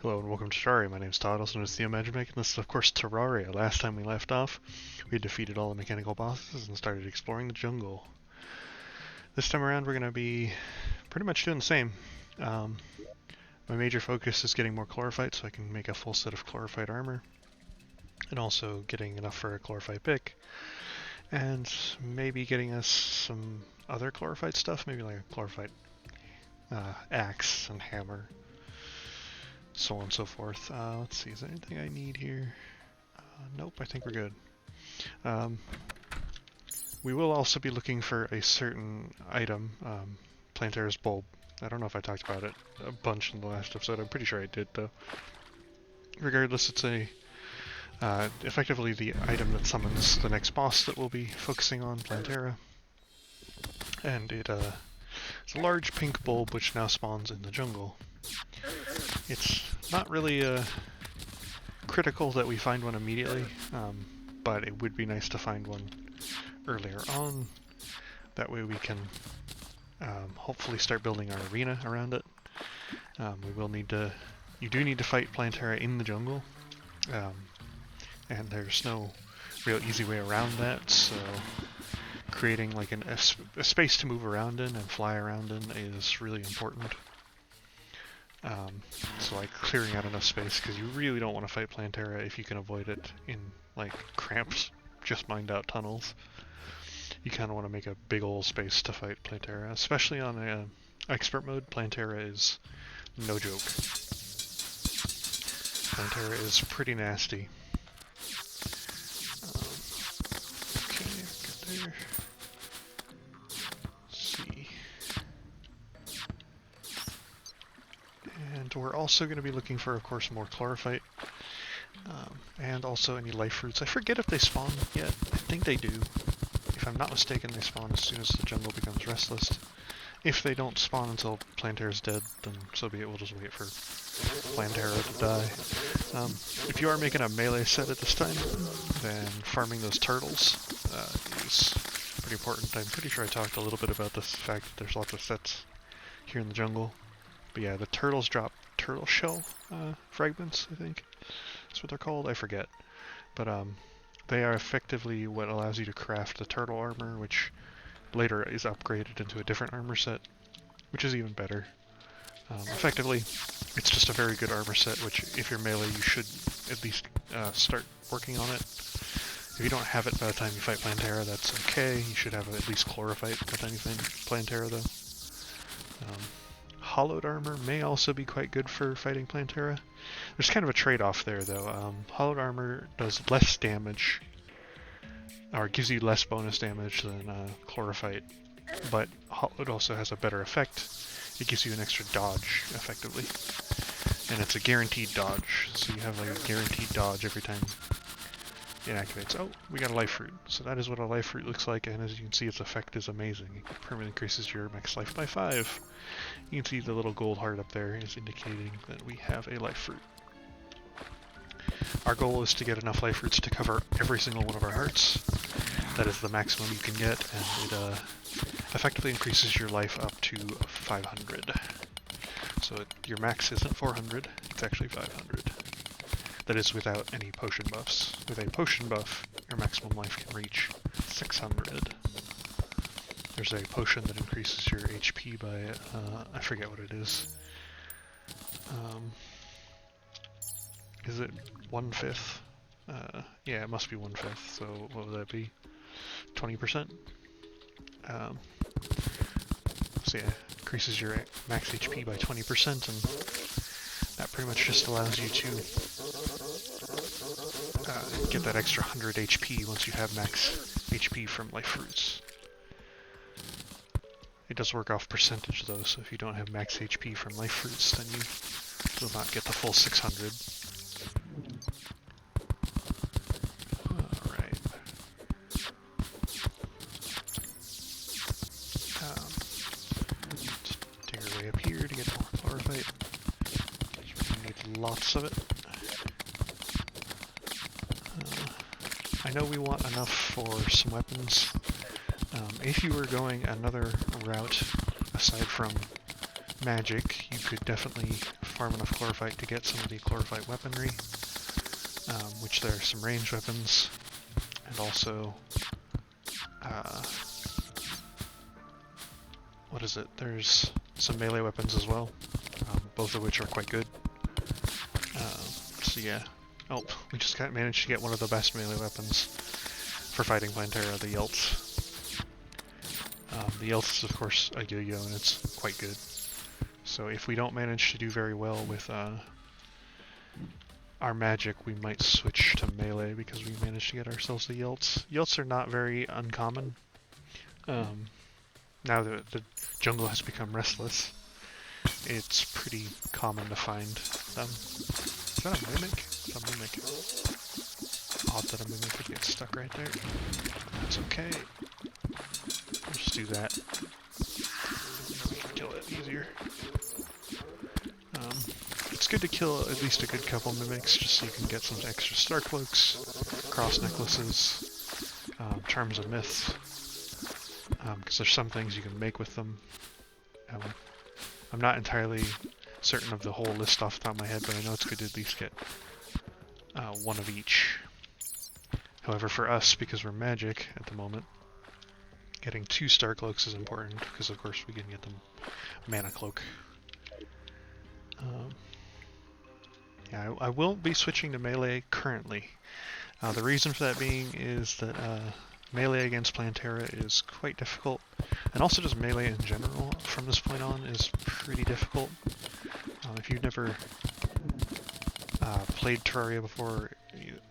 Hello and welcome to Terraria. My name's Todd, also known as the Imagine Make, and this is of course Terraria. Last time we left off, we had defeated all the mechanical bosses and started exploring the jungle. This time around we're going to be pretty much doing the same. Um, my major focus is getting more chlorophyte so I can make a full set of chlorophyte armor, and also getting enough for a chlorophyte pick, and maybe getting us some other chlorophyte stuff, maybe like a chlorophyte axe and hammer, so on and so forth. Let's see, is there anything I need here? Nope, I think we're good. We will also be looking for a certain item, Plantera's bulb. I don't know if I talked about it a bunch in the last episode. I'm pretty sure I did, though. Regardless, it's effectively the item that summons the next boss that we'll be focusing on, Plantera. And it's a large pink bulb which now spawns in the jungle. It's not really critical that we find one immediately, but it would be nice to find one earlier on. That way we can hopefully start building our arena around it. You do need to fight Plantera in the jungle, and there's no real easy way around that, so creating like a space to move around in and fly around in is really important. So like clearing out enough space, because you really don't want to fight Plantera if you can avoid it in like cramped, just mined out tunnels. You kind of want to make a big old space to fight Plantera, especially on expert mode. Plantera is no joke. Plantera is pretty nasty. Okay, good there. And we're also going to be looking for, of course, more chlorophyte, and also any life fruits. I forget if they spawn yet. I think they do. If I'm not mistaken, they spawn as soon as the jungle becomes restless. If they don't spawn until Plantera's dead, then so be it. We'll just wait for Plantera to die. If you are making a melee set at this time, then farming those turtles is pretty important. I'm pretty sure I talked a little bit about the fact that there's lots of sets here in the jungle. But yeah, the turtles drop turtle shell fragments, I think. That's what they're called, I forget. But they are effectively what allows you to craft the turtle armor, which later is upgraded into a different armor set, which is even better. Effectively, it's just a very good armor set, which if you're melee, you should at least start working on it. If you don't have it by the time you fight Plantera, that's okay. You should have at least chlorophyte with anything Plantera, though. Hollowed armor may also be quite good for fighting Plantera. There's kind of a trade-off there, though. Hollowed armor does less damage, or gives you less bonus damage than chlorophyte, but hollowed also has a better effect. It gives you an extra dodge, effectively. And it's a guaranteed dodge, so you have like a guaranteed dodge every time it activates. Oh, we got a life fruit. So that is what a life fruit looks like, and as you can see, its effect is amazing. It permanently increases your max life by 5. You can see the little gold heart up there is indicating that we have a life fruit. Our goal is to get enough life fruits to cover every single one of our hearts. That is the maximum you can get, and it effectively increases your life up to 500. So your max isn't 400, it's actually 500. That is without any potion buffs. With a potion buff, your maximum life can reach 600. There's a potion that increases your HP by, I forget what it is. Is it 1/5? Yeah, it must be 1/5, so what would that be? 20%? So yeah, increases your max HP by 20%, and that pretty much just allows you to get that extra 100 HP once you have max HP from life fruits. It does work off percentage though, so if you don't have max HP from life fruits, then you will not get the full 600. Alright. Let's dig our way up here to get more chlorophyte. We need lots of it. I know we want enough for some weapons. If you were going another route aside from magic, you could definitely farm enough chlorophyte to get some of the chlorophyte weaponry, which there are some ranged weapons, and also, what is it? There's some melee weapons as well, both of which are quite good. So yeah. Oh, we just managed to get one of the best melee weapons for fighting Plantera, the Yelts. The Yelts is of course a yo-yo, and it's quite good. So if we don't manage to do very well with our magic, we might switch to melee because we managed to get ourselves the Yelts. Yelts are not very uncommon. Now that the jungle has become restless, it's pretty common to find them. Is that a mimic? It's a mimic. Odd that a mimic would get stuck right there. That's okay. We'll just do that. Kill it easier. It's good to kill at least a good couple mimics, just so you can get some extra star cloaks, cross necklaces, charms of myths, because there's some things you can make with them. I'm not entirely certain of the whole list off the top of my head, but I know it's good to at least get one of each. However, for us, because we're magic at the moment, getting 2 star cloaks is important, because of course we can get them mana cloak. Yeah, I won't be switching to melee currently. The reason for that being is that melee against Plantera is quite difficult, and also just melee in general from this point on is pretty difficult. If you've never played Terraria before,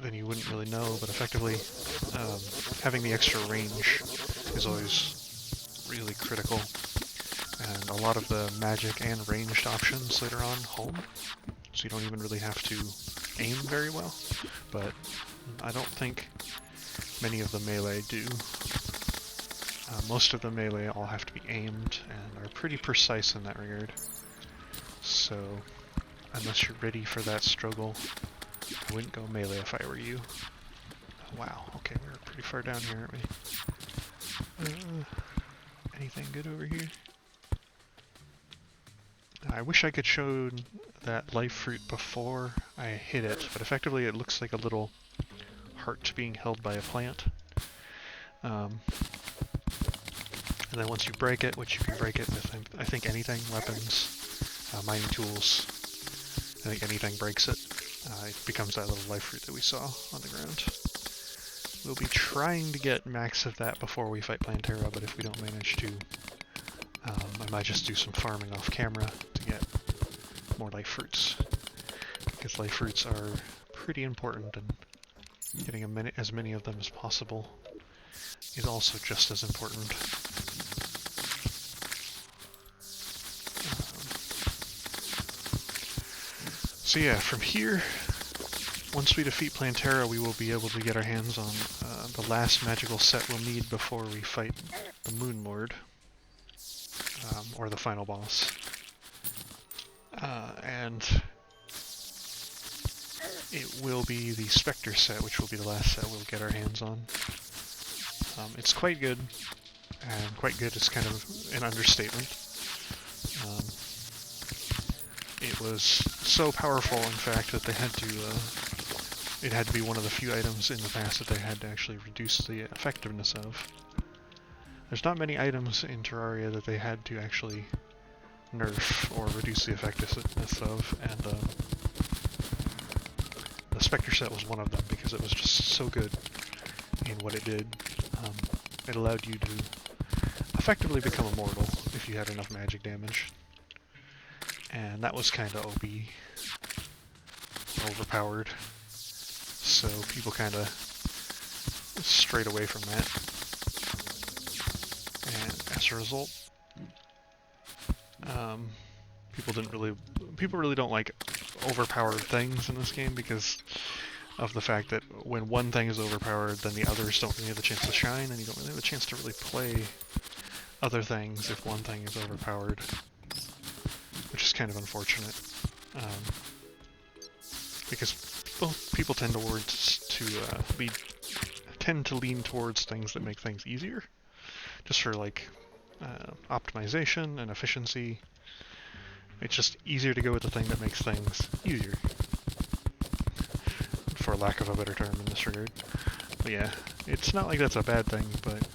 then you wouldn't really know, but effectively having the extra range is always really critical, and a lot of the magic and ranged options later on home, so you don't even really have to aim very well, but I don't think many of the melee do. Most of the melee all have to be aimed and are pretty precise in that regard. So, unless you're ready for that struggle, I wouldn't go melee if I were you. Wow, okay, we're pretty far down here, aren't we? Anything good over here? I wish I could show that life fruit before I hit it, but effectively it looks like a little heart being held by a plant. And then once you break it, which you can break it with, I think anything, weapons, mining tools, I think anything breaks it, it becomes that little life fruit that we saw on the ground. We'll be trying to get max of that before we fight Plantera, but if we don't manage to, I might just do some farming off camera to get more life fruits, because life fruits are pretty important, and getting as many of them as possible is also just as important. So yeah, from here, once we defeat Plantera, we will be able to get our hands on the last magical set we'll need before we fight the Moon Lord, or the final boss. And it will be the Spectre set, which will be the last set we'll get our hands on. It's quite good, and quite good is kind of an understatement. It was so powerful, in fact, that they had to, it had to be one of the few items in the past that they had to actually reduce the effectiveness of. There's not many items in Terraria that they had to actually nerf or reduce the effectiveness of, and the Spectre set was one of them because it was just so good in what it did. It allowed you to effectively become immortal if you had enough magic damage. And that was kind of overpowered, so people kind of strayed away from that. And as a result, people really don't like overpowered things in this game because of the fact that when one thing is overpowered, then the others don't really have a chance to shine, and you don't really have a chance to really play other things if one thing is overpowered, which is kind of unfortunate, because people tend to lean towards things that make things easier, just for like optimization and efficiency. It's just easier to go with the thing that makes things easier. For lack of a better term in this regard. But yeah, it's not like that's a bad thing, but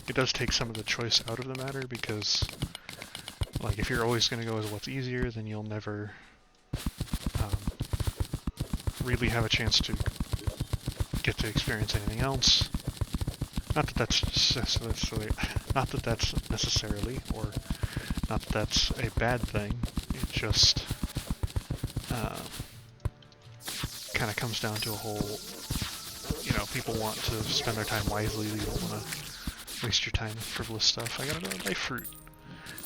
it does take some of the choice out of the matter, because like if you're always going to go with what's easier, then you'll never really have a chance to get to experience anything else. Not that that's necessarily, or not that that's a bad thing. It just kind of comes down to a whole, people want to spend their time wisely. You don't want to waste your time with frivolous stuff. I got another life fruit.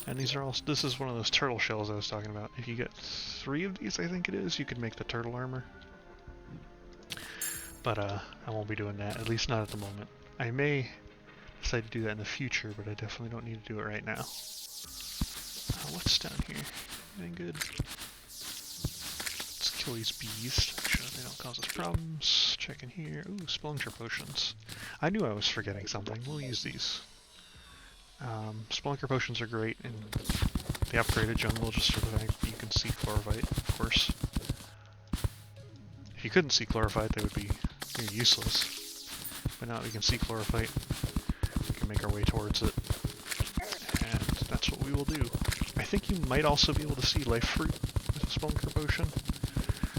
And these are all, this is one of those turtle shells I was talking about. If you get 3 of these, I think it is, you can make the turtle armor. But I won't be doing that, at least not at the moment. I may decide to do that in the future, but I definitely don't need to do it right now. What's down here? Anything good? Let's kill these bees. Make sure they don't cause us problems. Check in here. Ooh, Spelunker potions. I knew I was forgetting something. We'll use these. Spelunker potions are great in the upgraded jungle, just for the fact that you can see chlorophyte, of course. If you couldn't see chlorophyte, they would be useless. But now that we can see chlorophyte, we can make our way towards it. And that's what we will do. I think you might also be able to see life fruit with a Spelunker potion.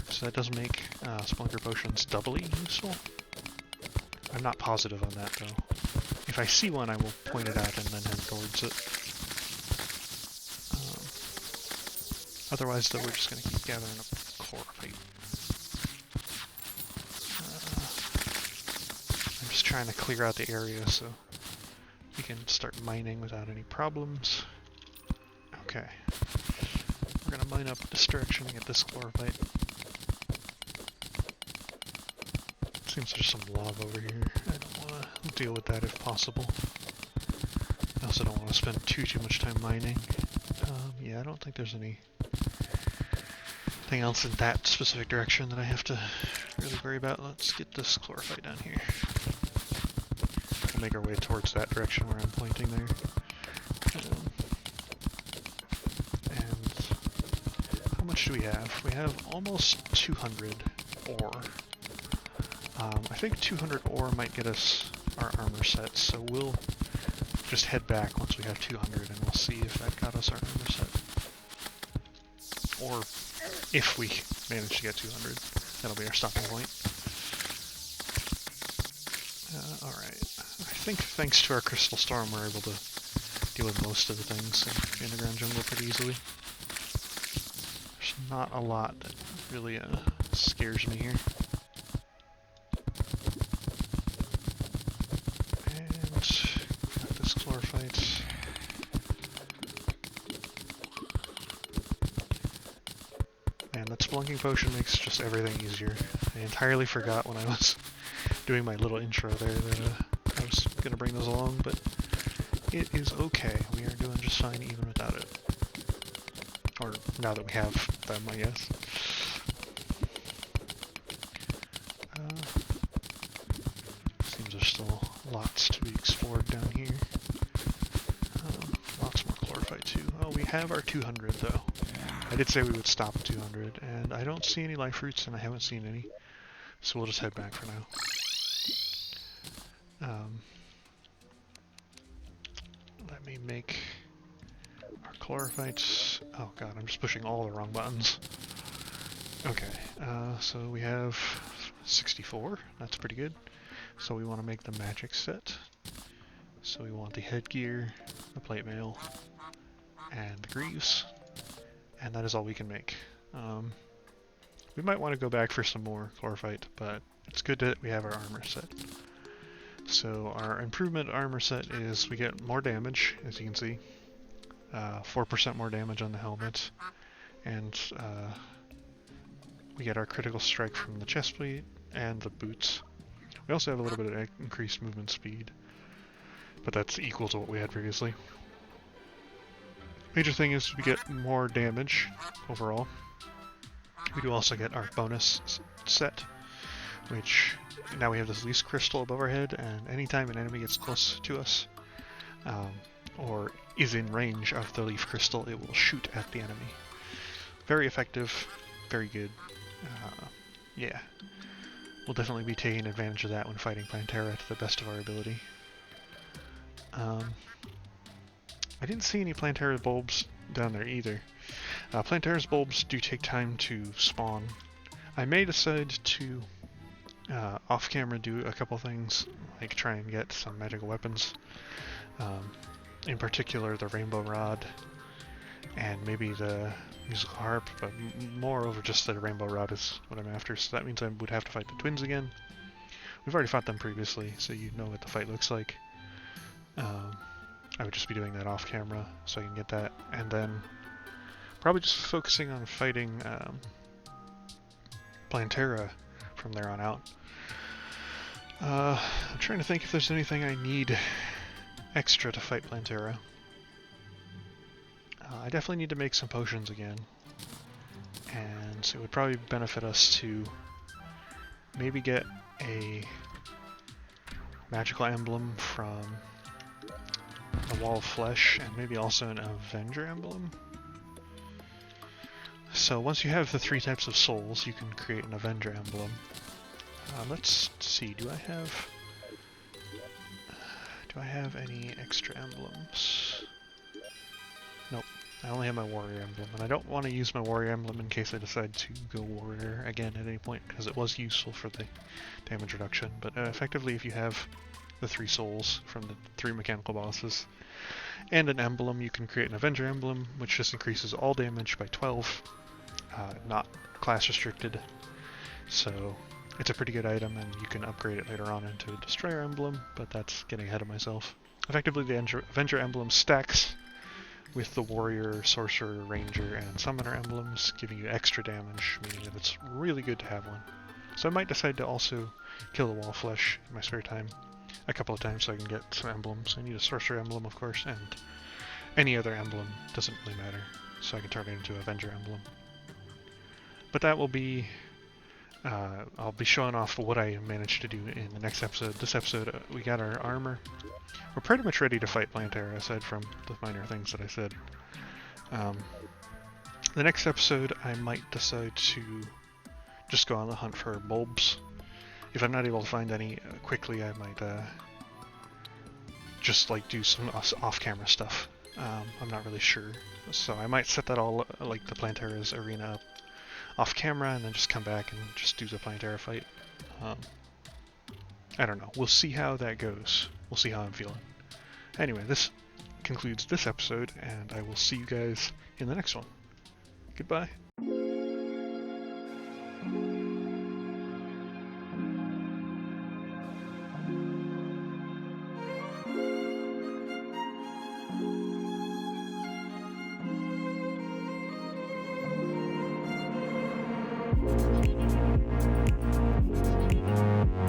So that does make Spelunker potions doubly useful. I'm not positive on that, though. If I see one, I will point it out and then head towards it. Otherwise, though, we're just going to keep gathering up chlorophyte. I'm just trying to clear out the area so we can start mining without any problems. Okay. We're going to mine up this direction and get this chlorophyte. Seems there's some lava over here. I don't want to deal with that if possible. I also don't want to spend too much time mining. Yeah, I don't think there's anything else in that specific direction that I have to really worry about. Let's get this chlorophyte down here. We'll make our way towards that direction where I'm pointing there. And how much do we have? We have almost 200 ore. I think 200 ore might get us our armor set, so we'll just head back once we have 200 and we'll see if that got us our armor set. Or if we manage to get 200, that'll be our stopping point. Alright, I think thanks to our crystal storm we're able to deal with most of the things in the underground jungle pretty easily. There's not a lot that really scares me here. Spelunking potion makes just everything easier. I entirely forgot when I was doing my little intro there that I was going to bring those along, but it is okay. We are doing just fine even without it. Or now that we have them, I guess. Seems there's still lots to be explored down here. Lots more chlorophyte too. Oh, we have our 200 though. I did say we would stop at 200, and I don't see any life fruits, and I haven't seen any, so we'll just head back for now. Let me make our chlorophytes. Oh god, I'm just pushing all the wrong buttons. Okay, so we have 64. That's pretty good. So we want to make the magic set. So we want the headgear, the plate mail, and the greaves. And that is all we can make. We might want to go back for some more chlorophyte, but it's good that we have our armor set. So our improvement armor set is we get more damage, as you can see. 4% more damage on the helmet. And we get our critical strike from the chestplate and the boots. We also have a little bit of increased movement speed, but that's equal to what we had previously. Major thing is we get more damage overall. We do also get our bonus set, which now we have this least crystal above our head, and anytime an enemy gets close to us, or is in range of the leaf crystal, it will shoot at the enemy. Very effective, very good. Yeah, we'll definitely be taking advantage of that when fighting Plantera to the best of our ability. I didn't see any Plantera bulbs down there either. Plantera's bulbs do take time to spawn. I may decide to off-camera do a couple things, like try and get some magical weapons. In particular, the Rainbow Rod and maybe the Musical Harp, but moreover just the Rainbow Rod is what I'm after, so that means I would have to fight the twins again. We've already fought them previously, so you know what the fight looks like. I would just be doing that off-camera, so I can get that, and then probably just focusing on fighting Plantera from there on out. I'm trying to think if there's anything I need extra to fight Plantera. I definitely need to make some potions again, and so it would probably benefit us to maybe get a magical emblem from the Wall of Flesh, and maybe also an Avenger emblem. So once you have the 3 types of souls, you can create an Avenger emblem. Let's see, do I have any extra emblems? Nope, I only have my warrior emblem, and I don't want to use my warrior emblem in case I decide to go warrior again at any point, because it was useful for the damage reduction. But effectively, if you have the 3 souls from the 3 mechanical bosses and an emblem, you can create an Avenger emblem, which just increases all damage by 12, not class restricted. So it's a pretty good item, and you can upgrade it later on into a Destroyer emblem, but that's getting ahead of myself. Effectively, the Avenger emblem stacks with the Warrior, Sorcerer, Ranger, and Summoner emblems, giving you extra damage, meaning that it's really good to have one. So I might decide to also kill the Wall Flesh in my spare time a couple of times so I can get some emblems. I need a Sorcerer emblem, of course, and any other emblem doesn't really matter, so I can turn it into an Avenger emblem. But that will be... I'll be showing off what I managed to do in the next episode. This episode, we got our armor. We're pretty much ready to fight Plantera, aside from the minor things that I said. The next episode, I might decide to just go on the hunt for bulbs. If I'm not able to find any quickly, I might just like do some off-camera stuff. I'm not really sure. So I might set that all, like the Plantera's arena up off camera and then just come back and just do the Plantera fight. I don't know. We'll see how that goes. We'll see how I'm feeling. Anyway, this concludes this episode, and I will see you guys in the next one. Goodbye.